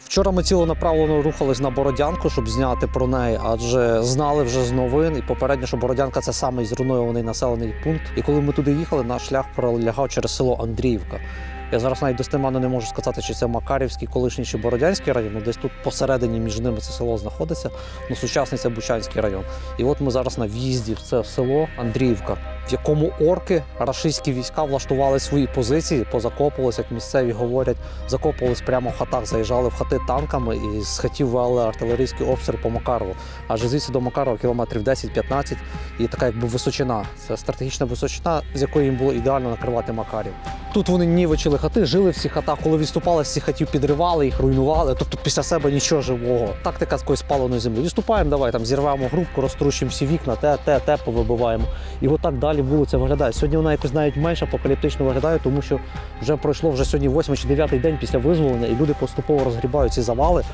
Вчора ми ціленаправленно рухались на Бородянку, щоб зняти про неї, адже знали вже з новин і попередньо, що Бородянка – це самий зруйнований населений пункт. І коли ми туди їхали, наш шлях пролягав через село Андріївка. Я зараз навіть достеменно не можу сказати, чи це Макарівський, колишній, чи Бородянський район, десь тут посередині між ними це село знаходиться, сучасний це Бучанський район. І от ми зараз на в'їзді в це село Андріївка, в якому орки, рашистські війська влаштували свої позиції, позакопувалися, як місцеві говорять, закопувались прямо в хатах, заїжджали в хати танками і з хатів вели артилерійський обстріл по Макарову. Аж звідси до Макарова кілометрів 10-15 і така якби височина. Це стратегічна височина, з якої їм було ідеально накривати Макарів. Тут вони нівечили хати, жили в цих хатах, коли відступали з цих хатів, підривали їх, руйнували, тобто після себе нічого живого. Тактика з якоїсь спаленої землі. Відступаємо, давай, там зірвемо грубку, розтрущимо всі вікна, те повибиваємо. І отак далі вулиця виглядає. Сьогодні вона якось навіть менш апокаліптично виглядає, тому що вже пройшло сьогодні 8 чи 9 день після визволення, і люди поступово розгрібають ці завали.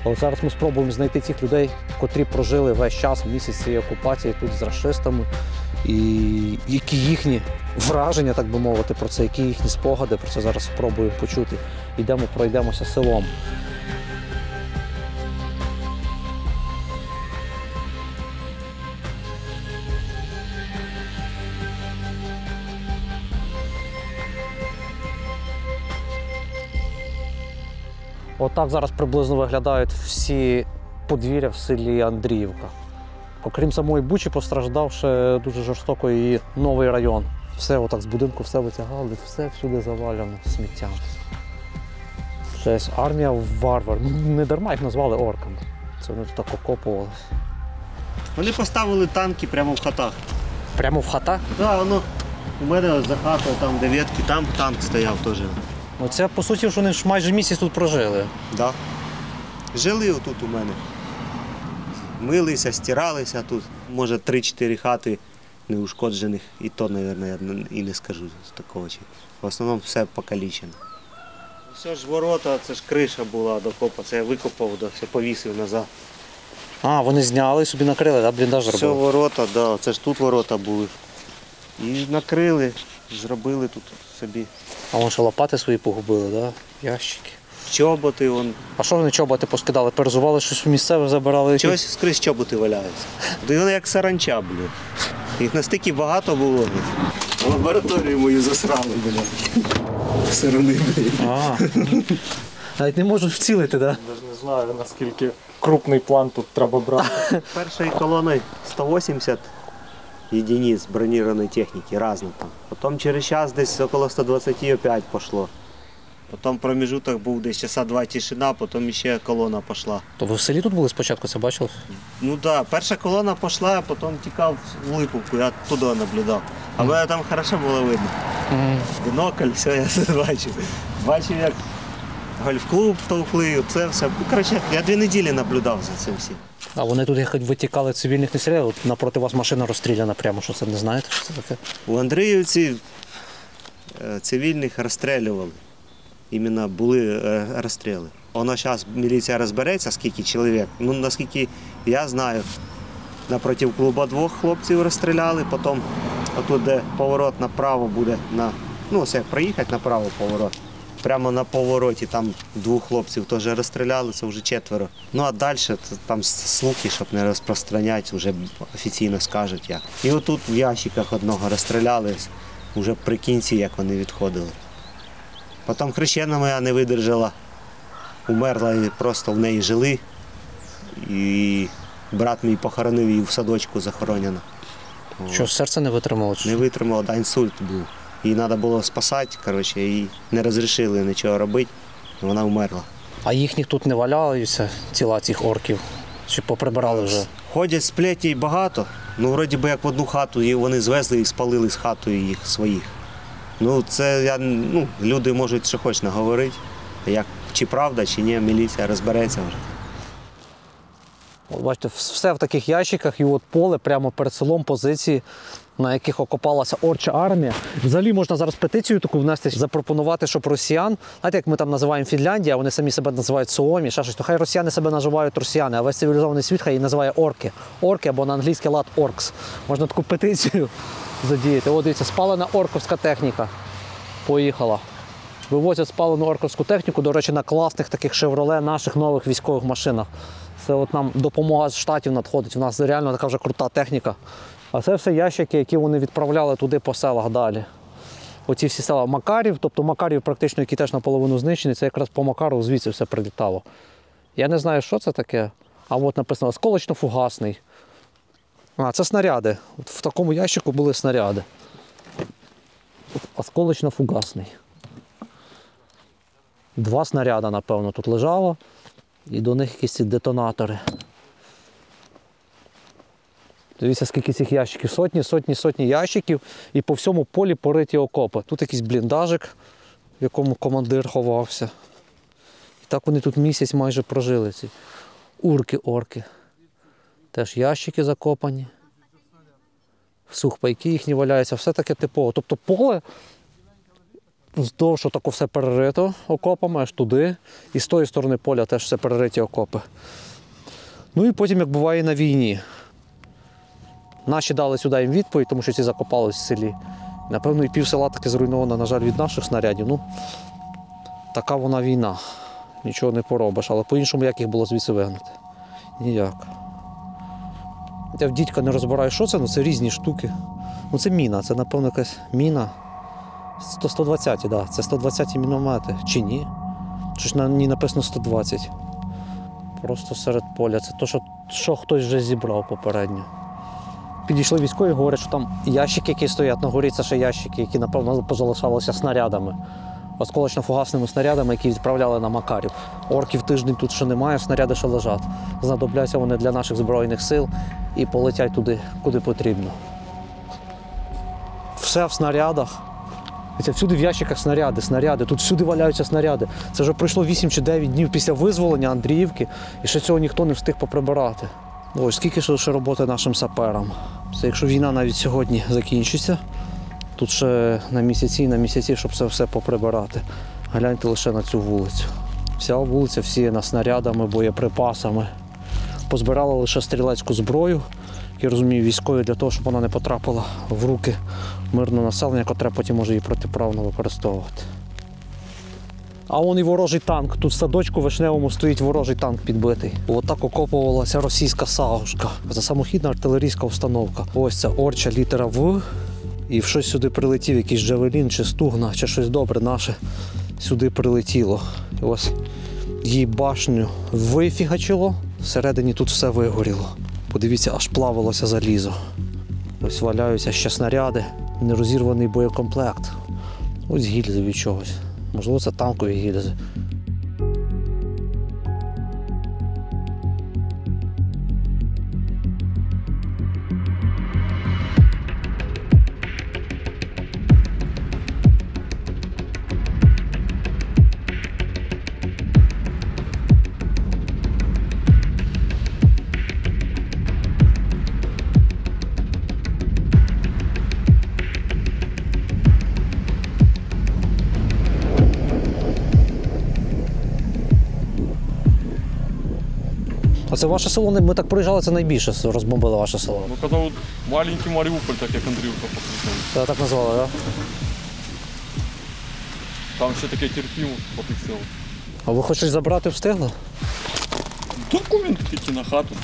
Але зараз ми спробуємо знайти тих людей, котрі прожили весь час, місяць цієї окупації тут з рашистами. І які їхні враження, так би мовити, про це, які їхні спогади, про це зараз спробуємо почути. Йдемо, пройдемося селом. Отак зараз приблизно виглядають всі подвір'я в селі Андріївка. Окрім самої Бучі, постраждав ще дуже жорстоко і новий район. Все отак з будинку все витягали, все всюди завалено сміттям. Щось армія варвар. Не дарма їх назвали орками. Це вони тут так окопувалися. Вони поставили танки прямо в хатах. Прямо в хатах? Так, воно у мене за хатою, там де ветки, там танк стояв теж. Оце, по суті, що вони ж майже місяць тут прожили. Так. Да. Жили отут у мене. Милися, стиралися тут. Може 3-4 хати неушкоджених, і то, мабуть, я і не скажу з такого. В основному все покалічено. Все ж ворота, це ж криша була до копа, це я викопав, все повісив назад. А, вони зняли і собі накрили, да? Бліндаж зробили? Все ворота, да, це ж тут ворота були. І накрили, зробили тут собі. А вони що, лопати свої погубили, да? Ящики. Чоботи вон. А що вони чоботи поскидали? Перезували щось місцеве, забирали? Чогось скрізь чоботи валяються. І вони як саранча, блін. Їх настільки багато було. Лабораторію мою засрали, блін. Сирони, блін. Навіть не можуть вцілити, так? Я ж не знаю, наскільки крупний план тут треба брати. Першою колоною 180 единиць бронірованої техніки, різно там. Потім через час десь около 120 опять пішло. Потім проміжуток був десь часа 2 тишина, потім ще колона пішла. То ви в селі тут були спочатку, це бачили? Ну так, перша колона пішла, а потім тікав в Липовку, я туди наблюдав. А мене там добре було видно. Бінокль, все, я це бачив. Бачив, як гольф-клуб товкли, це все. Ну, коротше, я 2 неділі наблюдав за цим всім. А вони тут як витікали цивільних не стріляли? От напроти вас машина розстріляна прямо, що це не знаєте? Що це таке? У Андріївці цивільних розстрілювали. Іменно були розстріли. Воно зараз міліція розбереться, скільки чоловік. Ну, наскільки я знаю, напроти клуба 2 хлопців розстріляли, потім отут, де поворот направо буде, ну, ось як проїхати направо поворот. Прямо на повороті там 2 хлопців теж розстріляли, це вже 4. Ну а далі там слухи, щоб не розпространяти, вже офіційно скажуть як. І отут в ящиках одного розстріляли, вже при кінці, як вони відходили. Потім хрещена моя не видержала, умерла і просто в неї жили. І брат мій похоронив її в садочку захоронено. Що, серце не витримало? Не витримало, да, інсульт був. Її треба було спасати, коротше, і не розрішили нічого робити, і вона вмерла. А їхніх тут не валялися, тіла цих орків? Чи поприбирали вже? Ходять сплетій багато, ну вроді би як в одну хату, і вони звезли і спалили з хатою їх своїх. Ну це люди можуть що хоч наговорити, як чи правда, чи ні, міліція розбереться вже. От бачите, все в таких ящиках, і от поле прямо перед селом, позиції, на яких окопалася Орча армія. Взагалі можна зараз петицію таку внести, запропонувати, щоб росіян, знаєте, як ми там називаємо Фінляндія, вони самі себе називають Суомі, ще щось, то хай росіяни себе називають росіяни, а весь цивілізований світ хай її називає орки. Орки або на англійський лад оркс. Можна таку петицію задіяти. От дивіться, спалена орковська техніка. Поїхала. Вивозять спалену орковську техніку, до речі, на класних таких «Шевроле» наших нових військових машинах. Це от нам допомога з Штатів надходить. У нас реально така вже крута техніка. А це все ящики, які вони відправляли туди по селах далі. Оці всі села Макарів, тобто Макарів практично, який теж наполовину знищений, це якраз по Макару звідси все прилітало. Я не знаю, що це таке, а от написано «Осколочно-фугасний». А, це снаряди. От в такому ящику були снаряди. Осколочно-фугасний. 2 снаряди, напевно, тут лежало. І до них якісь детонатори. Дивіться, скільки цих ящиків. Сотні ящиків. І по всьому полі пориті окопи. Тут якийсь бліндажик, в якому командир ховався. І так вони тут місяць майже прожили. Ці урки-орки. Теж ящики закопані. Сухпайки їхні валяються. Все таке типово. Тобто поле вздовж отако все перерито окопами, аж туди. І з тої сторони поля теж все перериті окопи. Ну і потім, як буває на війні. Наші дали сюди їм відповідь, тому що ці закопались в селі. Напевно, і пів села таки зруйновано, на жаль, від наших снарядів. Ну, така вона війна. Нічого не поробиш. Але по-іншому як їх було звідси вигнати? Ніяк. Я в дідька не розбираю, що це, ну це різні штуки. Ну це міна, це, напевно, якась міна. 120-ті, так. Да. Це 120-ті міномети. Чи ні? Щось на ній написано 120. Просто серед поля. Це то, що хтось вже зібрав попередньо. Підійшли військові, говорять, що там ящики, які стоять на горі, це ще ящики, які, напевно, позалишалися снарядами. Осколочно-фугасними снарядами, які відправляли на Макарів. Орків тиждень тут ще немає, снаряди ще лежать. Знадобляться вони для наших Збройних сил і полетять туди, куди потрібно. Все в снарядах. Це всюди в ящиках снаряди. Тут всюди валяються снаряди. Це вже пройшло 8 чи 9 днів після визволення Андріївки, і ще цього ніхто не встиг поприбирати. Ось скільки ще роботи нашим саперам. Це якщо війна навіть сьогодні закінчиться, тут ще на місяці, щоб це все поприбирати. Гляньте лише на цю вулицю. Вся вулиця всіяна снарядами, боєприпасами. Позбирали лише стрілецьку зброю, я розумію, військові, для того, щоб вона не потрапила в руки мирного населення, котре потім може її протиправно використовувати. А вон і ворожий танк. Тут в садочку вишневому стоїть ворожий танк підбитий. Отак окопувалася російська саушка. Це самохідна артилерійська установка. Ось це Орча, літера В. І в щось сюди прилетів, якийсь джавелін, чи стугна, чи щось добре наше сюди прилетіло. І ось її башню вифігачило. Всередині тут все вигоріло. Подивіться, аж плавилося залізо. Ось валяються ще снаряди, нерозірваний боєкомплект. Ось гільзи від чогось. Можливо, це танкові гільзи. А це ваше село, ми так проїжджали, це найбільше розбомбили ваше село. Ну, казав, маленький Маріуполь, так як Андріївка покрутив. Це так назвали, так? Там ще таке терпімо по тих селах. А ви хоч щось забрати встигли? Документи тільки на хату.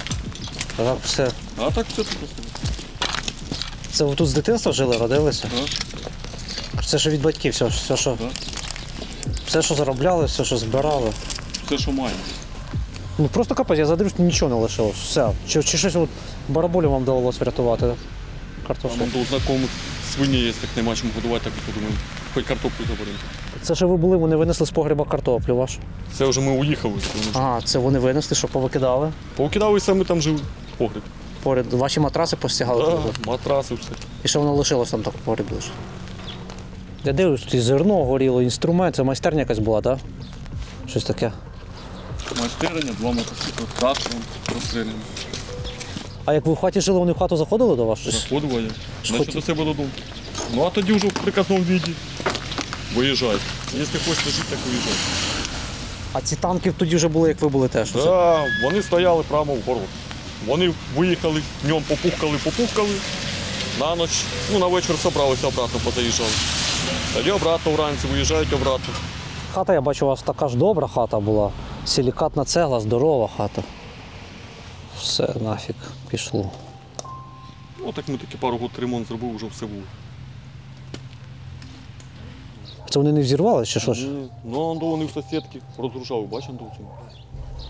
А так все. А так все тут просто. Це ви тут з дитинства жили, родилися? Да. Це ж від батьків, все, що заробляли, все, що збирали. Все, що маємо. Ну просто капець, я задивлюсь, нічого не лишилось. Все. Чи щось от бараболю вам довелося врятувати? Картоплю. Там до знайомих свині є, так нема чим годувати, так і подумаємо. Хоч картоплю заберемо. Це ще ви були, вони винесли з погреба картоплю вашу? Це вже ми уїхали. Ага, це вони винесли, що повикидали? Повикидали і саме там жили погреб. Поряд ваші матраси постягали? Да, матраси, все. І що воно лишилось там так в погребі лише? Я дивлюсь, тут і зерно горіло, інструмент, це майстерня якась була, так? Щось таке. майстерня, 2 мотоцикли, трактор розстріляні. А як ви в хаті жили, вони в хату заходили до вас? Заходила я. Що Значить, до себе додому. Ну а тоді вже в приказному віді. Виїжджай. Якщо хочете жити, так виїжджай. А ці танки тоді вже були, як ви були теж? Так, вони стояли прямо в город. Вони виїхали, днем попухкали, на ніч, ну на вечір зібралися обратно, позаїжджали. Тоді обратно вранці виїжджають обратно. Хата, я бачу, у вас така ж добра хата була. Силікатна цегла, здорова хата. Все, нафіг, пішло. Ну так ми таки пару років ремонт зробили, вже все було. Це вони не взірвалися чи що ж? Ну, вони в сусідки розгружали, бачите, до цього?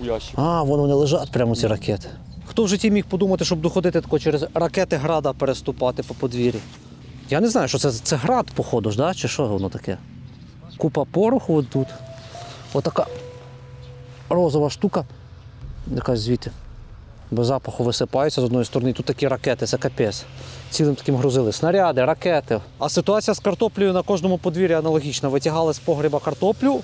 У ящик. А, вон вони лежать прямо ці ракети. Хто в житті міг подумати, щоб доходити тако через ракети града переступати по подвір'ї? Я не знаю, що це град, походу ж, да? Чи що воно таке? Купа пороху от тут. Отака розова штука, якась звідти. Без запаху висипаються з одної сторони. Тут такі ракети, це капець. Цілим таким грузили. Снаряди, ракети. А ситуація з картоплею на кожному подвір'ї аналогічна. Витягали з погреба картоплю,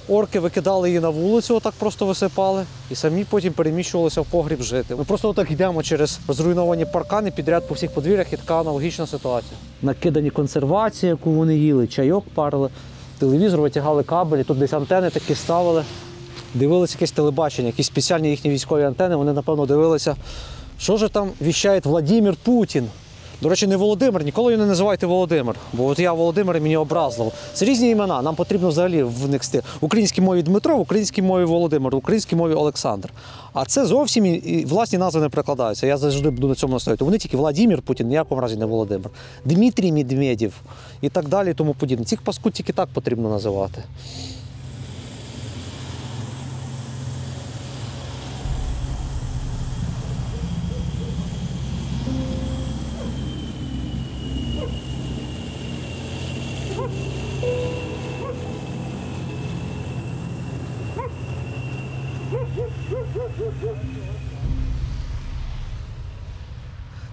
орки викидали її на вулицю, отак просто висипали. І самі потім переміщувалися в погріб жити. Ми просто отак йдемо через зруйновані паркани підряд по всіх подвір'ях, і така аналогічна ситуація. Накидані консервації, яку вони їли, чайок парили, телевізор, витягали кабелі, тут десь антени такі ставили. Дивилися якесь телебачення, якісь спеціальні їхні військові антени, вони, напевно, дивилися, що ж там віщає Владимир Путін. До речі, не Володимир, ніколи його не називайте Володимир, бо от я Володимир і мені образливо. Це різні імена, нам потрібно взагалі внести в українській мові Дмитро, в українській мові Володимир, в українській мові Олександр. А це зовсім і власні назви не прикладаються, я завжди буду на цьому настояти. Вони тільки Владимир Путін, ніякому разі не Володимир. Дмитрій Медведєв і так далі і тому подібне. Цих паскуд тільки так потрібно називати.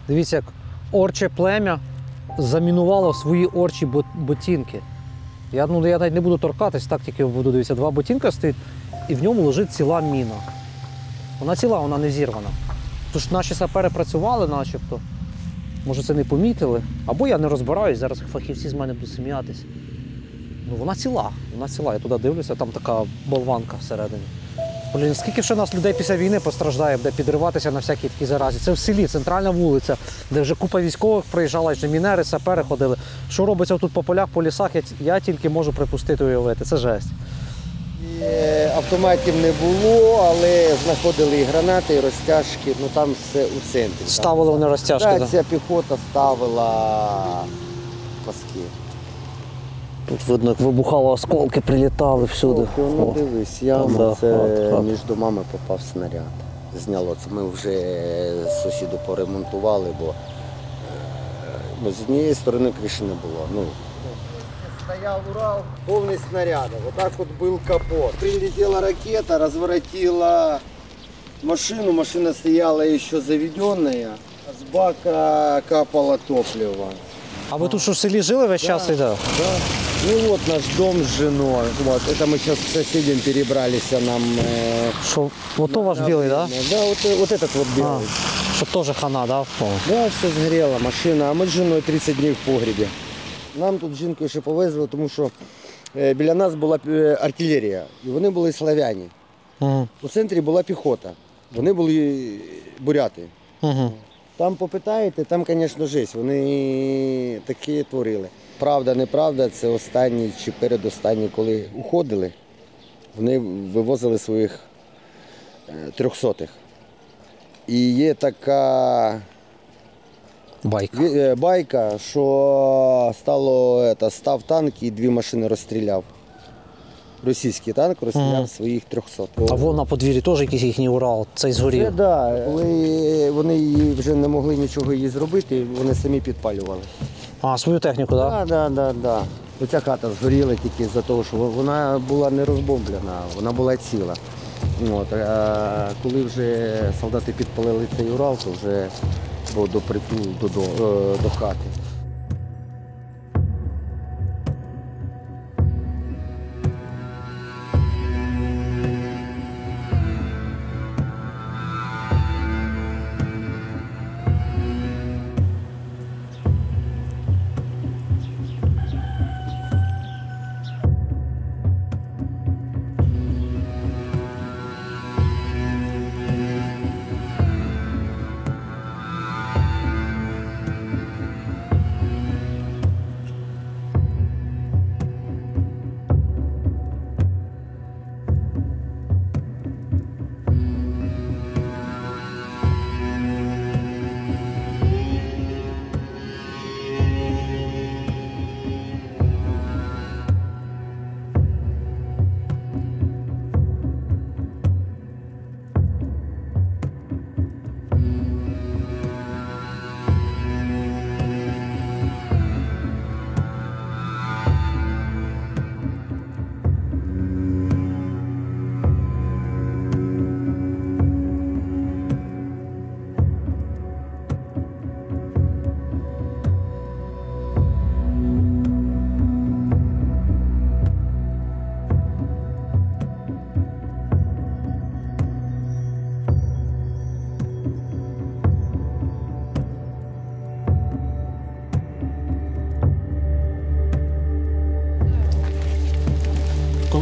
Дивіться, як орче плем'я замінувало свої орчі ботинки. Я навіть не буду торкатись, так тільки буду дивитися. 2 ботинка стоїть, і в ньому лежить ціла міна. Вона ціла, вона не зірвана. Тож наші сапери працювали начебто. Може це не помітили. Або я не розбираюсь, зараз фахівці з мене будуть сміятися. Ну вона ціла. Я туди дивлюся, там така болванка всередині. Блін, скільки ще нас людей після війни постраждає, буде підриватися на всякі такі заразі. Це в селі, центральна вулиця, де вже купа військових приїжджала, вже мінери, сапери ходили. Що робиться тут по полях, по лісах, я тільки можу припустити, уявити. Це жесть. Автоматів не було, але знаходили і гранати, і розтяжки, ну там все у центрі. Ставили вони розтяжки, так? так? Ця піхота ставила паски. Тут видно, як вибухало, осколки прилітали всюди. Ну дивись, яма, да, це от. між домами попав снаряд. Зняло це. Ми вже сусіду поремонтували, бо з однієї сторони криші не було. Ну. Стоял Урал, повний снарядів. Отак от був капот. Прилетіла ракета, розворотила машину. Машина стояла ще заведена, а з бака капало топливо. А ви тут що в селі жили весь час? Да. Ну вот наш дом с женой. Вот, это мы сейчас к соседям перебрались, нам... Що, ото ваш білий, так? Да, вот этот вот белый. Що теж хана, так? Да, все сгорело, машина, а ми з жіною 30 днів в погребі. Нам тут жінку ще повезли, тому що біля нас була артилерія, і вони були славяні. Угу. У центрі була піхота, вони були буряти. Угу. Там попитаєте, там, звісно, жесть, вони такі творили. Правда, неправда, це останні чи передостанні, коли уходили, вони вивозили своїх 300-х. І є така байка, що став танк і 2 машини розстріляв. Російський танк розстріляв своїх 300. А вон на подвір'ї теж якийсь їхній Урал, цей згорів. Це, да, коли вони вже не могли нічого їй зробити, вони самі підпалювали. А, свою техніку, так? Так. Оця хата згоріла тільки за того, що вона була не розбомблена, вона була ціла. От, а коли вже солдати підпалили цей Урал, то вже був до притулу до хати.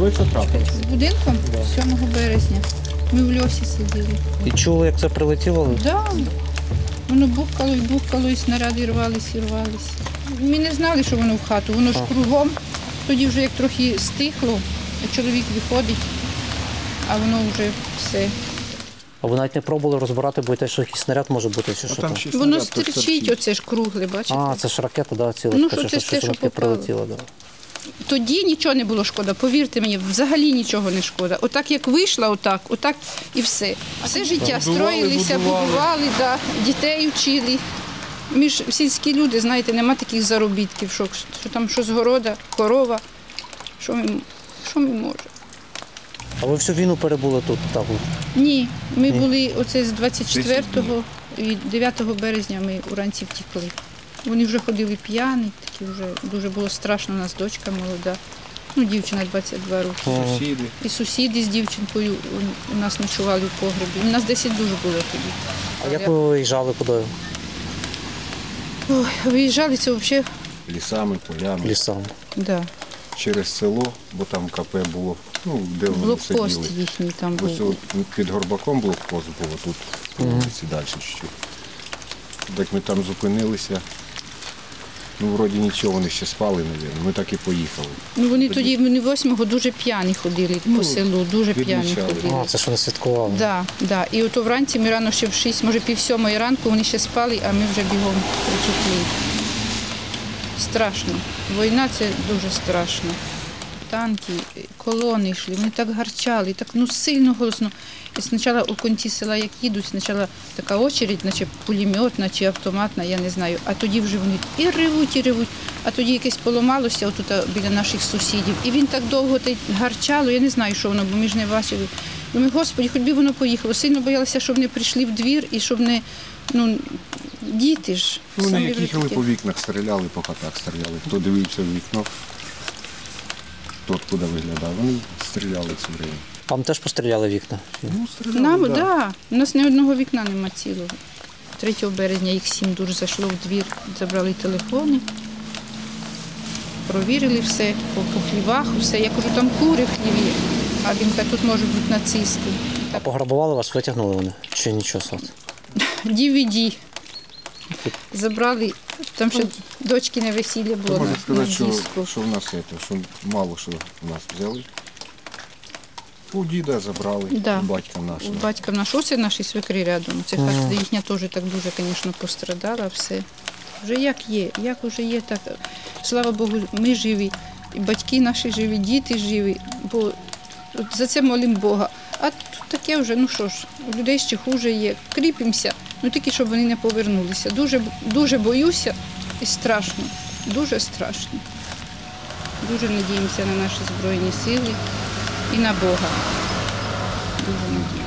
Коли це трапилося? З будинком 7 березня. Ми в льосі сиділи. І чули, як це прилетіло? Да. Воно бухкало і бухкало, і снаряди рвались і рвались. Ми не знали, що воно в хату, воно ж кругом. Тоді вже як трохи стихло, чоловік виходить, а воно вже все. А ви навіть не пробували розбирати, боїтесь, що якийсь снаряд може бути, чи що там? ще Воно снаряд стерчить, оце ж кругле, бачите? А, це ж ракета, да, ціла. Ну, така, що це ж те, що таке попало. прилетіло, да. Тоді нічого не було шкода, повірте мені, взагалі нічого не шкода. Отак як вийшла, отак і все. Все життя строїлися, будували, да, дітей вчили. Ми ж сільські люди, знаєте, нема таких заробітків, що там що з города, корова, що ми можемо. А ви всю війну перебули тут? Так? Ні, ми були оце з 24-го і 9 березня ми уранці втікли. Вони вже ходили п'яні, такі вже дуже було страшно, у нас дочка молода, ну дівчина 22 роки. Сусіди. І сусіди з дівчинкою у нас ночували в погребі. У нас 10 дуже було тоді. А як ви виїжджали куди? Ой, виїжджали це взагалі, Лісами, полями, Лісами. да. через село, бо там КП було, ну, де вони Блокпост сиділи. їхній там Ось був. от під Горбаком блокпост було, тут по вулиці далі чуть-чуть. Так ми там зупинилися. Ну, вроді нічого, вони ще спали, мабуть. Ми так і поїхали. Ну вони тоді, вони 8-го дуже п'яні ходили по селу, дуже п'яні відмічали. ходили. А, це що не святкували. Да. І от вранці ми рано ще в 6, може пів 7 ранку вони ще спали, а ми вже бігом притекли. Страшно. Війна це дуже страшно. Танки, колони йшли, вони так гарчали, так сильно голосно. І спочатку у кінці села, як їдуть, спочатку така очередь, наче пулеметна чи автоматна, я не знаю. А тоді вже вони і ревуть. А тоді якесь поламалося отут біля наших сусідів. І він так довго гарчало, я не знаю, що воно, бо ми ж не бачили. Думаю, Господи, хоч би воно поїхало. Сильно боялися, щоб не прийшли в двір і щоб не, діти ж. Вони самі як їхали такі. по вікнах, стріляли, по хатах стріляли. Хто дивився в вікно, хто куди виглядав, вони стріляли все время. Вам теж постріляли вікна? Ну, стріляли, Нам, да. да. У нас ні одного вікна нема цілого. 3 березня їх 7 дуже зайшло в двір, забрали телефони, провірили все, по хлівах, все. Я кажу, там кури в хліві, а він каже, тут можуть бути нацисти. А пограбували вас, витягнули вони? Чи нічого? DVD забрали, там ще дочки на весілля було Можна на сказати, диску. що в нас це, що мало що в нас взяли. У діда забрали, Да. у батька У нашого. батька наш, оце наші свекрі рядом. Це хата їхня теж так дуже, звісно, пострадала, все. Вже як вже є, так. Слава Богу, ми живі, і батьки наші живі, діти живі, бо от за це молимо Бога. А тут таке вже, ну що ж, у людей ще хуже є, кріпимося, тільки щоб вони не повернулися. Дуже, дуже боюся і страшно, дуже страшно. Дуже надіємося на наші Збройні Сили і на Бога. Дуже надіємося.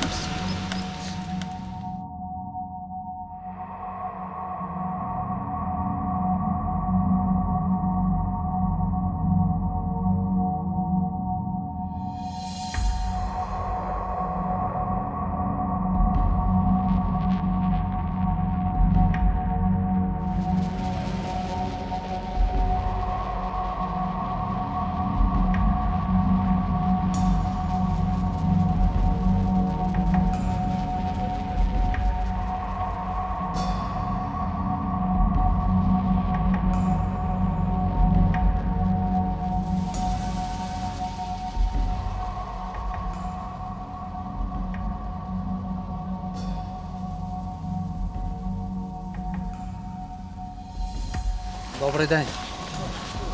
Добрий день.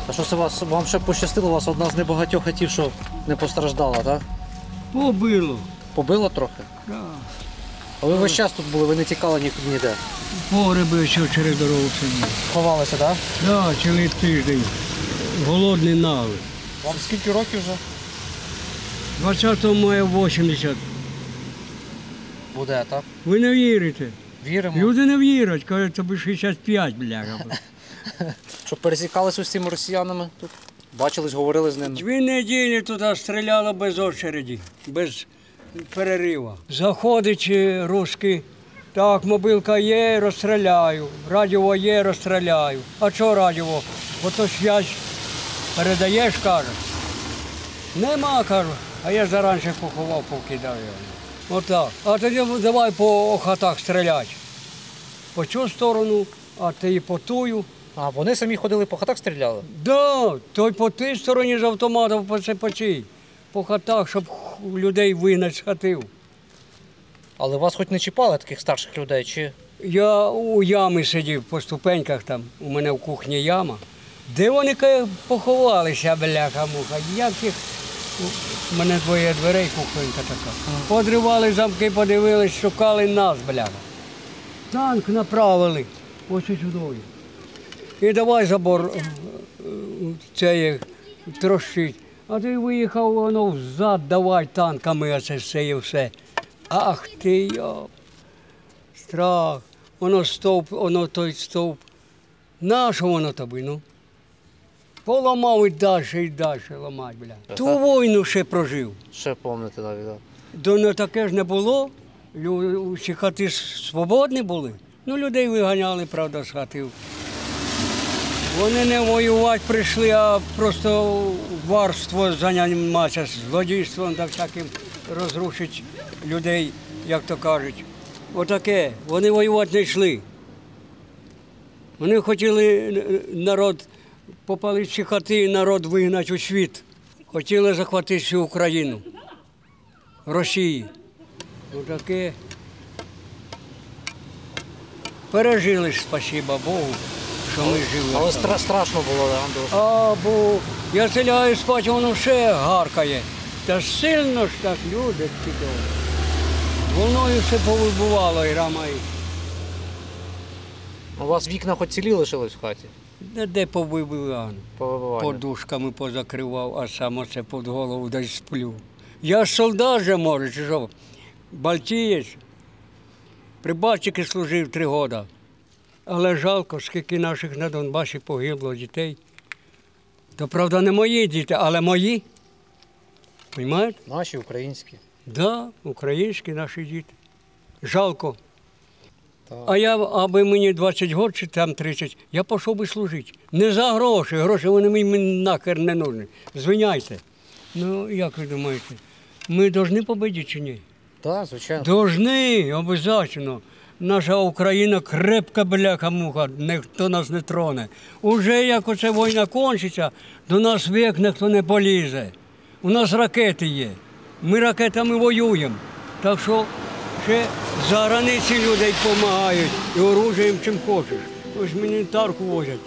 А що це вам ще пощастило? У вас одна з небагатьох хатів, що не постраждала, так? Побило. Побило трохи? Да. А ви весь час тут були, ви не тікали ніде? Погреби, що через дорогу сидів. Ховалися, так? Да, цілий тиждень. Голодний нави. Вам скільки років вже? 20 мая 80. Буде, так? Ви не вірите. Віримо. Люди не вірять, кажуть, тобі 65, бляха. Щоб пересікалися з цими росіянами тут? Бачились, говорили з ними? 2 неділі туди стріляло без очереді, без перерива. Заходить русський, так, мобілка є, розстріляю, радіо є, розстріляю. А що радіо? Ото связь передаєш, каже. Нема, кажу. А я зараніше поховав, покидав його. Отак. А тоді давай по хатах стріляти. По цю сторону, а ти по тую. А вони самі ходили по хатах стріляли? Да, той по тій стороні з автоматом, по цій. По хатах, щоб людей вигнати з хатів. Але вас хоч не чіпали таких старших людей, чи? Я у ямі сидів по ступеньках там, у мене в кухні яма. Де вони поховалися, бляха-муха, як їх... У мене двоє дверей, кухонька така. Подривали замки, подивились, шукали нас, бляха. Танк направили, ось сюди. І давай забор цей трощить. А ти виїхав, воно взад, давай танками оце все і все. Ах ти, йоп. Страх. Воно стовп, воно той стовп. Нащо воно тобі, ну? Поламав і далі ламать, бля. Ту війну ще прожив. Ще пам'ятаєте навіть, так. До таке ж не було. Усі хати свободні були. Ну, людей виганяли, правда, з хатів. Вони не воювати прийшли, а просто варство займатися, злодійством та всяким розрушити людей, як то кажуть. Отаке. Вони воювати не йшли. Вони хотіли народ попалити ці хати і народ вигнати у світ. Хотіли захватити всю Україну, Росії. Отаке. Пережили ж, спасіба Богу, що ми живі. Але страшно було, так? А, бо я селяю спати, воно ще гаркає. Та сильно ж так люди чудово. Волною все повибувало і рамай. У вас вікна хоч цілі лишились в хаті? Де повибивав? По Подушками позакривав, а сам оце під голову десь сплю. Я ж солдат же, може, чи що? Балтієць. При Балтіки служив 3 роки. Але жалко, скільки наших на Донбасі погибло дітей. То, правда, не мої діти, але мої. Понимаєте? Наші, українські. Так, да, українські наші діти. Жалко. Так. А я, аби мені 20 років чи там 30, я пішов би служити. Не за гроші, гроші вони мені нахер не нужні. Звиняйте. Ну, як ви думаєте, ми повинні побити чи ні? Так, звичайно. Должны, обов'язково. Наша Україна крепка бляха-муха, ніхто нас не троне. Уже як оця війна кончиться, до нас вік ніхто не полізе. У нас ракети є, ми ракетами воюємо. Так що ще за границі людей допомагають і оружієм чим хочеш. Ось гуманітарку возять,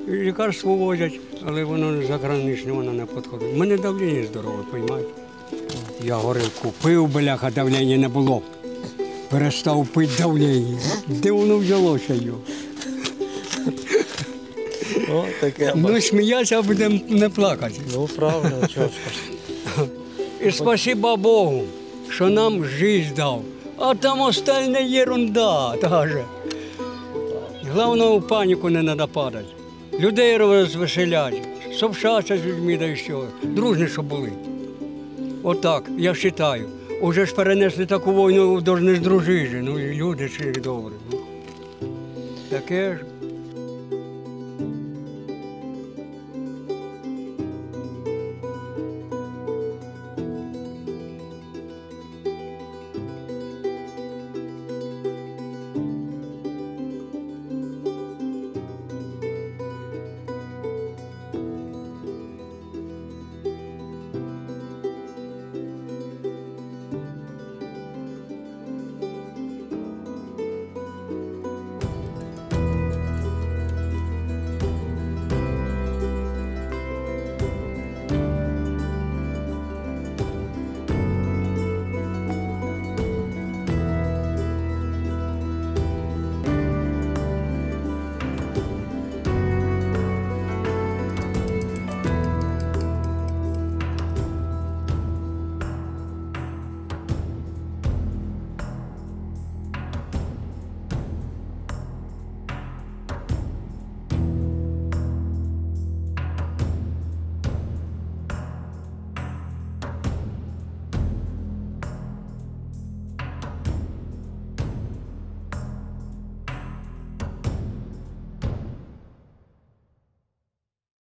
і лікарство возять, але воно заграничне, воно не підходить. У мене давлення здорове, розумієте? Я горілку пив, бляха, давлення не було. Перестав пити давлення. Де воно взялося його? О, таке. Ну, сміятися, а будемо не плакати. Ну, правильно, чого ж. І спасіба Богу, що нам життя дав. А там остальне єрунда, даже. Головне, у паніку не треба падати. Людей розвеселять, совшаться з людьми, да і що. Дружні, щоб були. Отак, я вважаю. Уже ж перенесли таку війну, повинні ж дружити. Ну і люди ж добрі. Таке ж.